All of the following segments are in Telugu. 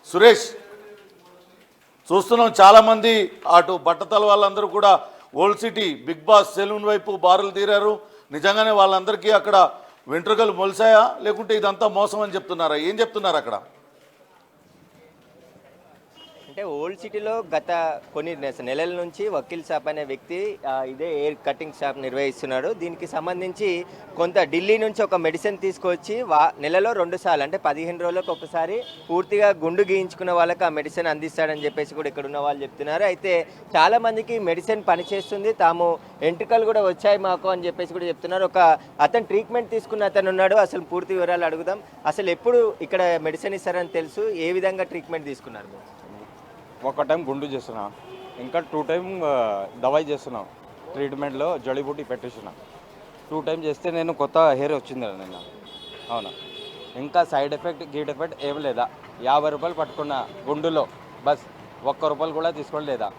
సురేష్, చూస్తున్నాం చాలామంది అటు బట్టతల వాళ్ళందరూ కూడా old city Big Boss saloon వైపు బారులు తీరారు. నిజంగానే వాళ్ళందరికీ అక్కడ వెంట్రుకలు మొలిసాయా లేకుంటే ఇదంతా మోసం అని చెప్తున్నారా? ఏం చెప్తున్నారు అక్కడ? అంటే ఓల్డ్ సిటీలో గత కొన్ని నెలల నుంచి వకీల్ షాప్ అనే వ్యక్తి ఇదే హెయిర్ కటింగ్ షాప్ నిర్వహిస్తున్నాడు. దీనికి సంబంధించి కొంత ఢిల్లీ నుంచి ఒక మెడిసిన్ తీసుకొచ్చి నెలలో 2 సార్లు అంటే 15 రోజులకు ఒకసారి పూర్తిగా గుండు గీయించుకున్న వాళ్ళకి ఆ మెడిసిన్ అందిస్తాడని చెప్పేసి కూడా ఇక్కడ ఉన్న వాళ్ళు చెప్తున్నారు. అయితే చాలామందికి మెడిసిన్ పనిచేస్తుంది, తాము ఎంట్రుకలు కూడా వచ్చాయి మాకు అని చెప్పేసి కూడా చెప్తున్నారు. అతను ట్రీట్మెంట్ తీసుకున్న అతను ఉన్నాడు. అసలు పూర్తి వివరాలు అడుగుదాం. అసలు ఎప్పుడు ఇక్కడ మెడిసిన్ ఇస్తారని తెలుసు, ఏ విధంగా ట్రీట్మెంట్ తీసుకున్నారు మీరు? ఒక టైం గుండు చేస్తున్నా, ఇంకా 2 టైం దవాయి చేస్తున్నా. ట్రీట్మెంట్లో జడీబూటీ పెట్టేసిన 2 టైం చేస్తే నేను కొత్త హెయిర్ వచ్చింది నిన్న. అవునా, ఇంకా సైడ్ ఎఫెక్ట్ గీడ్ ఎఫెక్ట్ ఏం లేదా. 50 రూపాయలు పట్టుకున్న గుండులో, బస్ 1 రూపాయలు కూడా తీసుకోలేదా.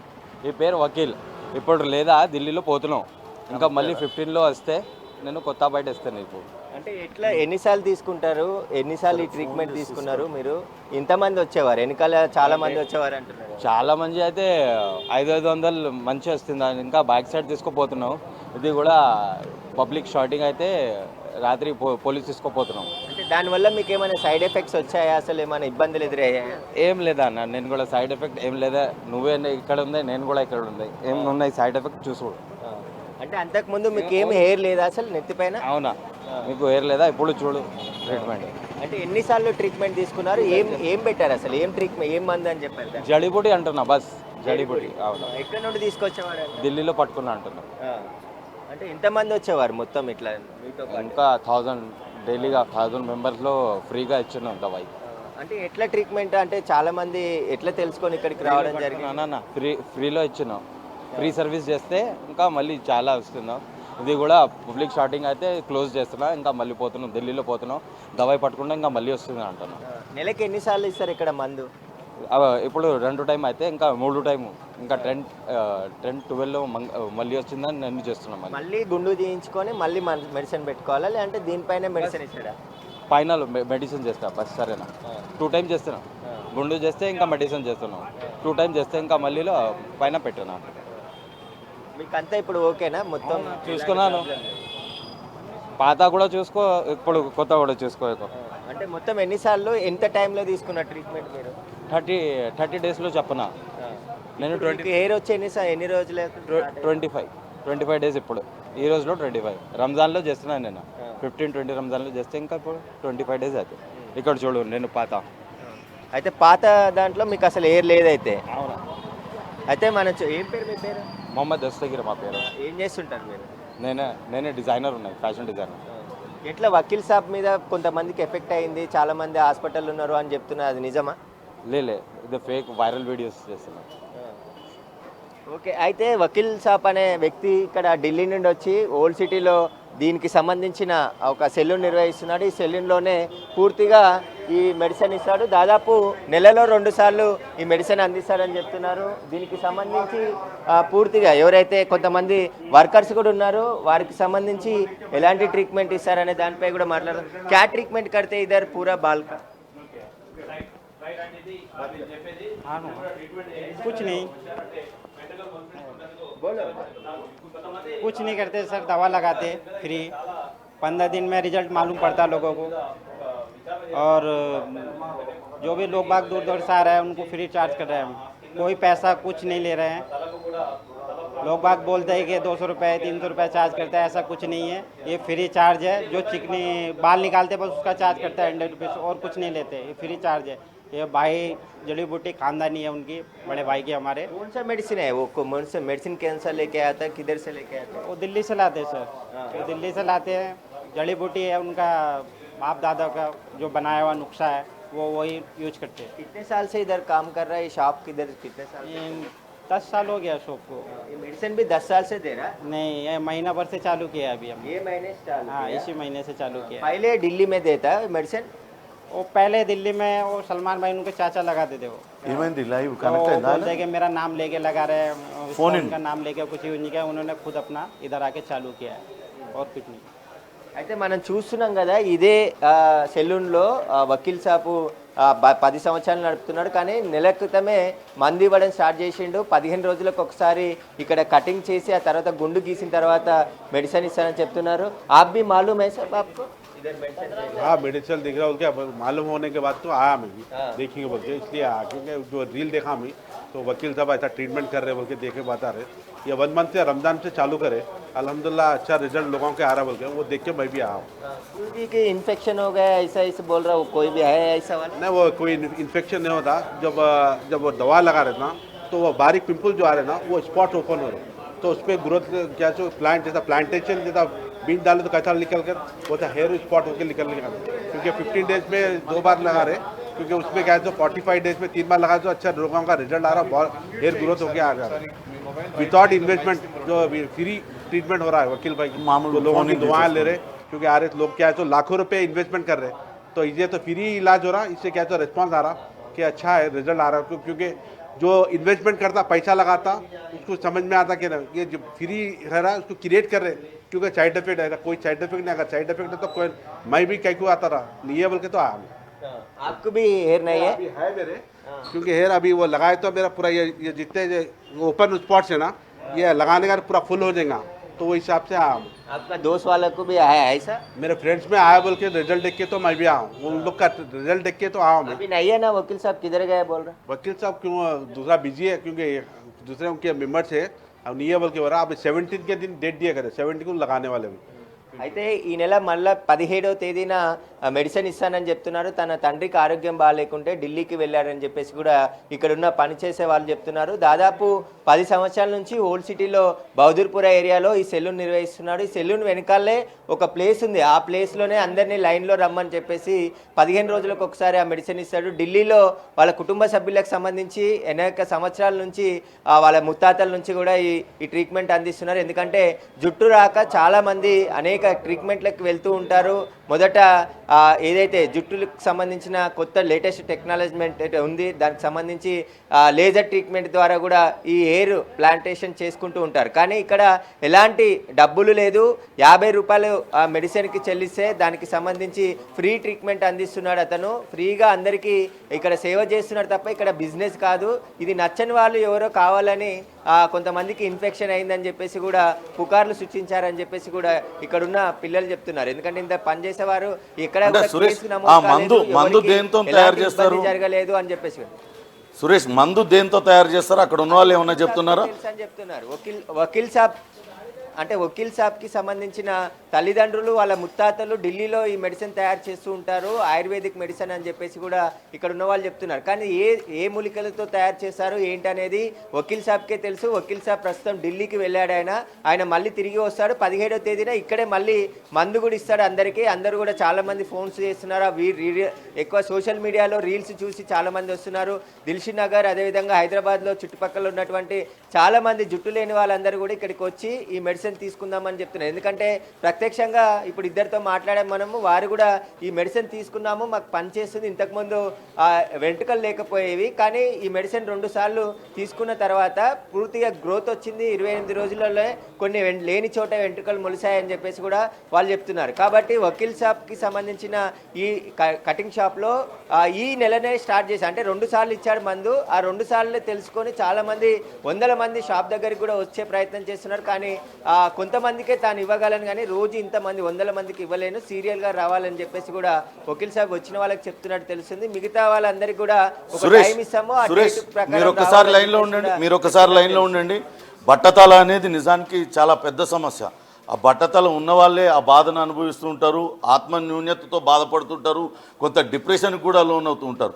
ఈ పేరు వకీల్. ఇప్పుడు లేదా ఢిల్లీలో పోతున్నాం, ఇంకా మళ్ళీ 15లో వస్తే నేను కొత్త బయట ఇస్తాను. ఇప్పుడు అంటే ఎట్లా ఎన్నిసార్లు తీసుకుంటారు, ఎన్నిసార్లు ఈ ట్రీట్మెంట్ తీసుకున్నారు మీరు? ఇంతమంది వచ్చేవారు, వెనకాల చాలా మంది వచ్చేవారు అంటున్నారు. చాలా మంది అయితే 500 మంచి వస్తుంది. ఇంకా బ్యాక్ సైడ్ తీసుకుపోతున్నాం. ఇది కూడా పబ్లిక్ షాటింగ్ అయితే రాత్రి పోలీస్ తీసుకుపోతున్నాం. అంటే దానివల్ల మీకు ఏమైనా సైడ్ ఎఫెక్ట్స్ వచ్చాయా? అసలు ఏమైనా ఇబ్బందులు ఎదురయ్యాయా? ఏం లేదా అన్న, నేను కూడా సైడ్ ఎఫెక్ట్ ఏం లేదా. నువ్వే ఇక్కడ ఉంది, నేను కూడా ఇక్కడ ఉంది, ఏం ఉన్నాయి సైడ్ ఎఫెక్ట్ చూసుకో. అంటే అంతకుముందు మీకు ఏం హెయిర్ లేదా అసలు నెత్తిపైన? అవునా, మీకు హెయిర్ లేదా? ఇప్పుడు చూడు ట్రీట్మెంట్. అంటే ఎన్నిసార్లు ట్రీట్మెంట్ తీసుకున్నారు? ఏం పెట్టారు అసలు? ఏం ట్రీట్మెంట్, ఏం మందు అని చెప్పారు? జడీబూటీ అంటున్నా, బస్ జడీబూటీ. అవునా, ఎక్కడ నుండి తీసుకొచ్చేవాడు? ఢిల్లీలో పట్టుకున్నా అంటున్నా. అంటే ఎంతమంది వచ్చేవారు మొత్తం ఇట్లా మీతో? ఇంకా 1000 డైలీగా 1000 మెంబర్స్లో ఫ్రీగా ఇచ్చినాం దవాయి. అంటే ఎట్లా ట్రీట్మెంట్ అంటే చాలా మంది ఎట్లా తెలుసుకొని ఇక్కడికి రావడం జరిగింది? ఫ్రీలో ఇచ్చినాం. ఫ్రీ సర్వీస్ చేస్తే ఇంకా మళ్ళీ చాలా వస్తున్నాం. ఇది కూడా పబ్లిక్ షాటింగ్ అయితే క్లోజ్ చేస్తున్నా, ఇంకా మళ్ళీ పోతున్నాం, ఢిల్లీలో పోతున్నాం. దవాయి పట్టుకుంటే ఇంకా మళ్ళీ వస్తుంది అంటున్నాం. నెలకి ఎన్నిసార్లు ఇస్తారు ఇక్కడ మందు? ఇప్పుడు 2 టైం అయితే ఇంకా 3 టైము, ఇంకా 10, 12 మళ్ళీ వచ్చిందని నేను చేస్తున్నాం. మళ్ళీ గుండు తీయించుకొని మళ్ళీ మెడిసిన్ పెట్టుకోవాలా, లేదంటే దీనిపైన మెడిసిన్ ఇస్తాడా? ఫైనల్ మెడిసిన్ చేస్తా బస్. సరేనా, 2 టైం చేస్తున్నాం. గుండు చేస్తే ఇంకా మెడిసిన్ చేస్తున్నాం. 2 టైం చేస్తే ఇంకా మళ్ళీలో పైన పెట్టినా. మీకు అంతా ఇప్పుడు ఓకేనా? మొత్తం చూసుకున్నాను, పాత కూడా చూసుకో, ఇప్పుడు కొత్త కూడా చూసుకో. అంటే మొత్తం ఎన్నిసార్లు, ఎంత టైంలో తీసుకున్న ట్రీట్మెంట్ మీరు? 30 డేస్లో చెప్పనా నేను. 20 హెయిర్ వచ్చి ఎన్ని రోజులు? 25 డేస్. ఇప్పుడు ఈ రోజులో 25. రంజాన్లో చేస్తున్నాను నేను. 15-20 రంజాన్లో చేస్తే ఇంకా ఇప్పుడు 25 డేస్ అయితే. ఇక్కడ చూడు, నేను పాత. అయితే పాత దాంట్లో మీకు అసలు హెయిర్ లేదైతే? అవునా. అయితే మన ఏం పేరు మీ పేరు? మొహమ్మద్ దస్తగిరి మా పేరు. ఏం చేస్తుంటారు మీరు? నేనే డిజైనర్ ఉన్నాయి, ఫ్యాషన్ డిజైనర్. ఎట్లా వకీల్ షాప్ మీద కొంతమందికి ఎఫెక్ట్ అయింది, చాలా మంది హాస్పిటల్ ఉన్నారు అని చెప్తున్నారు, అది నిజమా? లేలే, ఇది ఫేక్ వైరల్ వీడియోస్ చేస్తున్నారు. ఓకే. అయితే వకీల్ షాప్ అనే వ్యక్తి ఇక్కడ ఢిల్లీ నుండి వచ్చి ఓల్డ్ సిటీలో దీనికి సంబంధించిన ఒక సెలూన్ నిర్వహిస్తున్నాడు. ఈ సెలూన్లోనే పూర్తిగా ఈ మెడిసిన్ ఇస్తాడు. దాదాపు నెలలో 2 సార్లు ఈ మెడిసిన్ అందిస్తాడని చెప్తున్నారు. దీనికి సంబంధించి పూర్తిగా ఎవరైతే కొంతమంది వర్కర్స్ కూడా ఉన్నారో వారికి సంబంధించి ఎలాంటి ట్రీట్మెంట్ ఇస్తారనే దానిపై కూడా మాట్లాడదాం. క్యా ట్రీట్మెంట్ కడితే ఇద్దరు పూరా బాల్కా? कुछ नहीं करते सर, दवा लगाते फ्री। 15 दिन में रिजल्ट मालूम पड़ता लोगों को। और जो भी लोग बाग दूर दूर से आ रहे हैं उनको फ्री चार्ज कर रहे हैं। कोई पैसा कुछ नहीं ले रहे हैं। लोग बाग बोलते हैं कि 200 रुपये 300 रुपये चार्ज करता है, ऐसा कुछ नहीं है। ये फ्री चार्ज है। जो चिकनी बाल निकालते बस उसका चार्ज करता है 100 रुपये, और कुछ नहीं लेते। ये फ्री चार्ज है। ये भाई जड़ी बूटी खानदानी है उनकी, बड़े भाई के हमारे। कौन सा मेडिसिन है वो? कौन सा मेडिसिन कैंसर लेके आया था, किधर से लेके आया था? वो दिल्ली से लाते हैं सर। वो दिल्ली से लाते हैं। जड़ी बूटी है उनका बाप दादा का जो बनाया हुआ नुस्खा है, वो वही यूज करते हैं। कितने साल से इधर काम कर रहा है ये शॉप? किधर कितने साल? 10 साल हो गया शॉप को। ये मेडिसिन भी 10 साल से दे रहा है? नहीं, ये महीना भर से चालू किया है अभी हम। ये महीने से चालू हाँ, किया? इसी महीने से चालू किया है। पहले दिल्ली में देता है मेडिसिन? वो पहले दिल्ली में वो सलमान भाई उनके चाचा लगाते थे। वो ఏమైంది లైవ్ तो కనెక్ట్ అయిందా? बोलते हैं कि मेरा नाम लेके लगा रहे हैं, फोन इन। उनका नाम लेके कुछ यूज नहीं किया उन्होंने, खुद अपना इधर आके चालू किया है, और कुछ नहीं। అయితే మనం చూస్తున్నాం కదా, ఇదే సెలూన్లో వకీల్ షాపు 10 సంవత్సరాలు నడుపుతున్నాడు. కానీ నెల క్రితమే మందు ఇవ్వడం స్టార్ట్ చేసిండు. 15 రోజులకు ఒకసారి ఇక్కడ కటింగ్ చేసి ఆ తర్వాత గుండు గీసిన తర్వాత మెడిసిన్ ఇస్తానని చెప్తున్నారు. आप भी मालूम है सब आपको इधर मेडिसिन? हाँ मेडिसिन दिख रहा है उनके, अब मालूम होने के बाद तो आया मैं भी देखेंगे बोल के, इसलिए आया क्योंकि जो रील देखा मैं तो वकील साहब ऐसा ट्रीटमेंट कर रहे बोल के देखे बता रहे, ये 1 मंथ से रमजान से चालू करे, अल्हम्दुलिल्लाह अच्छा रिजल्ट लोगों के आ रहा बोल के वो देख के मैं भी आया हूँ। मुर्गी की इन्फेक्शन हो गया ऐसा ऐसा बोल रहा हूँ, कोई भी है ऐसा वाला? नहीं वो कोई इन्फेक्शन नहीं होता, जब वो दवा लगा रहे ना तो वो बारीक पिंपल जो आ रहे ना वो स्पॉट ओपन हो रहे, तो उस पर ग्रोथ क्या जो प्लांट जैसा प्लांटेशन जैसा बीज डाले तो कैसा निकल कर वो हेयर स्पॉट होकर निकल क्योंकि 15 डेज में 2 बार लगा रहे, क्योंकि उसमें क्या है तो 45 डेज में 3 बार लगा तो अच्छा लोगों का रिजल्ट आ रहा, हेयर ग्रोथ होकर आ रहा है विदाउट इन्वेस्टमेंट, जो फ्री ट्रीटमेंट हो रहा है वकील भाई मामूली तो लोगों की फोन दुआएं ले रहे, क्योंकि आ रहे लोग क्या है तो लाखों रुपए इन्वेस्टमेंट कर रहे, तो ये तो फ्री इलाज हो रहा, इससे क्या है तो रिस्पॉन्स आ रहा कि अच्छा है रिजल्ट आ रहा है, क्योंकि जो इन्वेस्टमेंट करता पैसा लगाता उसको समझ में आता कि ये जो फ्री रह रहा है उसको क्रिएट कर रहे, क्योंकि साइड इफेक्ट है, कोई साइड इफेक्ट नहीं, अगर साइड इफेक्ट है तो कोई मैं भी कहीं को आता रहा नहीं है बोल के तो आया मैं। आपको भी हेयर नहीं है? अभी है मेरे, क्योंकि हेयर अभी वो लगाए तो मेरा पूरा ये जितने ओपन स्पॉट्स है ना ये लगाने का पूरा फुल हो जाएगा, तो वो हिसाब से आया हूँ। आपका दोस्त वाला को भी आया है ऐसा? मेरे फ्रेंड्स में आया बोल के रिजल्ट देख के तो मैं भी आया हूँ, उन लोग का रिजल्ट देख के तो आया हूँ मैं। अभी नहीं है ना, वकील साहब किधर गए बोल रहे? वकील साहब क्यों दूसरा बिजी है, क्योंकि दूसरे उनके मेंबर्स है, अब नहीं है बोल के हो रहा, अब 17 के दिन डेट दिया करे, 17 को लगाने वाले भी। అయితే ఈ నెల మళ్ళీ 17వ తేదీన మెడిసిన్ ఇస్తానని చెప్తున్నారు. తన తండ్రికి ఆరోగ్యం బాగాలేకుంటే ఢిల్లీకి వెళ్ళారని చెప్పేసి కూడా ఇక్కడున్న పనిచేసే వాళ్ళు చెప్తున్నారు. దాదాపు 10 సంవత్సరాల నుంచి ఓల్డ్ సిటీలో బౌదూర్పుర ఏరియాలో ఈ సెలూన్ నిర్వహిస్తున్నాడు. ఈ సెలూన్ వెనకాలే ఒక ప్లేస్ ఉంది, ఆ ప్లేస్లోనే అందరినీ లైన్లో రమ్మని చెప్పేసి 15 రోజులకు ఒకసారి ఆ మెడిసిన్ ఇస్తాడు. ఢిల్లీలో వాళ్ళ కుటుంబ సభ్యులకు సంబంధించి అనేక సంవత్సరాల నుంచి వాళ్ళ ముత్తాతల నుంచి కూడా ఈ ట్రీట్మెంట్ అందిస్తున్నారు. ఎందుకంటే జుట్టు రాక చాలామంది అనేక ట్రీట్మెంట్లకు వెళ్తూ ఉంటారు. మొదట ఏదైతే జుట్టులకు సంబంధించిన కొత్త లేటెస్ట్ టెక్నాలజీమెంట్ ఉంది, దానికి సంబంధించి లేజర్ ట్రీట్మెంట్ ద్వారా కూడా ఈ హెయిర్ ప్లాంటేషన్ చేసుకుంటూ ఉంటారు. కానీ ఇక్కడ ఎలాంటి డబ్బులు లేదు, 50 రూపాయలు మెడిసిన్కి చెల్లిస్తే దానికి సంబంధించి ఫ్రీ ట్రీట్మెంట్ అందిస్తున్నాడు అతను. ఫ్రీగా అందరికీ ఇక్కడ సేవ చేస్తున్నాడు తప్ప ఇక్కడ బిజినెస్ కాదు. ఇది నచ్చని వాళ్ళు ఎవరో కావాలని కొంతమందికి ఇన్ఫెక్షన్ అయిందని చెప్పేసి కూడా పుకార్లు సృష్టించారని చెప్పేసి కూడా ఇక్కడున్న పిల్లలు చెప్తున్నారు. ఎందుకంటే ఇంత పనిచేసేవారు ఇక్కడ సురేష్ మందు దేంతో తయారు చేస్తారు జరగలేదు అని చెప్పేసి. సురేష్ మందు దేంతో తయారు చేస్తారు, అక్కడ ఉన్న వాళ్ళు ఏమన్నా చెప్తున్నారా? అని చెప్తున్నారు. వకీల్ సాబ్ అంటే వకీల్ సాబ్కి సంబంధించిన తల్లిదండ్రులు వాళ్ళ ముత్తాతలు ఢిల్లీలో ఈ మెడిసిన్ తయారు చేస్తూ ఉంటారు, ఆయుర్వేదిక్ మెడిసిన్ అని చెప్పేసి కూడా ఇక్కడ ఉన్న వాళ్ళు చెప్తున్నారు. కానీ ఏ మూలికలతో తయారు చేశారు ఏంటనేది వకీల్ సాబ్కే తెలుసు. వకీల్ సాబ్ ప్రస్తుతం ఢిల్లీకి వెళ్ళాడు. ఆయన మళ్ళీ తిరిగి వస్తాడు. 17వ తేదీన ఇక్కడే మళ్ళీ మందు కూడా ఇస్తాడు అందరికీ. అందరూ కూడా చాలామంది ఫోన్స్ చేస్తున్నారు. ఎక్కువ సోషల్ మీడియాలో రీల్స్ చూసి చాలామంది వస్తున్నారు. దిల్షీ నగర్ అదేవిధంగా హైదరాబాద్లో చుట్టుపక్కల ఉన్నటువంటి చాలామంది జుట్టు లేని వాళ్ళందరూ కూడా ఇక్కడికి వచ్చి ఈ మెడిసిన్ తీసుకుందామని చెప్తున్నారు. ఎందుకంటే ప్రత్యక్షంగా ఇప్పుడు ఇద్దరితో మాట్లాడాం మనము, వారు కూడా ఈ మెడిసిన్ తీసుకున్నాము, మాకు పనిచేస్తుంది, ఇంతకుముందు వెంట్రుకలు లేకపోయేవి, కానీ ఈ మెడిసిన్ 2 సార్లు తీసుకున్న తర్వాత పూర్తిగా గ్రోత్ వచ్చింది, 28 రోజులలో కొన్ని లేని చోట వెంట్రుకలు మొలిసాయని చెప్పేసి కూడా వాళ్ళు చెప్తున్నారు. కాబట్టి వకీల్ షాప్కి సంబంధించిన ఈ కటింగ్ షాప్లో ఈ నెలనే స్టార్ట్ చేసి, అంటే 2 సార్లు ఇచ్చాడు మందు, ఆ 2 సార్లు తెలుసుకొని చాలామంది 100 మంది షాప్ దగ్గరికి కూడా వచ్చే ప్రయత్నం చేస్తున్నారు. కానీ కొంతమందికే తాను ఇవ్వగలను, కానీ రోజు ఇంతమంది 100 మందికి ఇవ్వలేను, సీరియల్గా రావాలని చెప్పేసి కూడా వకీల్ సాబ్ వచ్చిన వాళ్ళకి చెప్తున్నట్టు తెలుస్తుంది. మిగతా వాళ్ళందరికీ కూడా ఒక టైం ఇస్తాము. మీరు ఒక్కసారి లైన్లో ఉండండి. బట్టతల అనేది నిజానికి చాలా పెద్ద సమస్య. ఆ బట్టతల ఉన్న వాళ్ళే ఆ బాధను అనుభవిస్తూ ఉంటారు, ఆత్మ న్యూన్యతతో బాధపడుతుంటారు, కొంత డిప్రెషన్ కూడా లోనవుతూ ఉంటారు.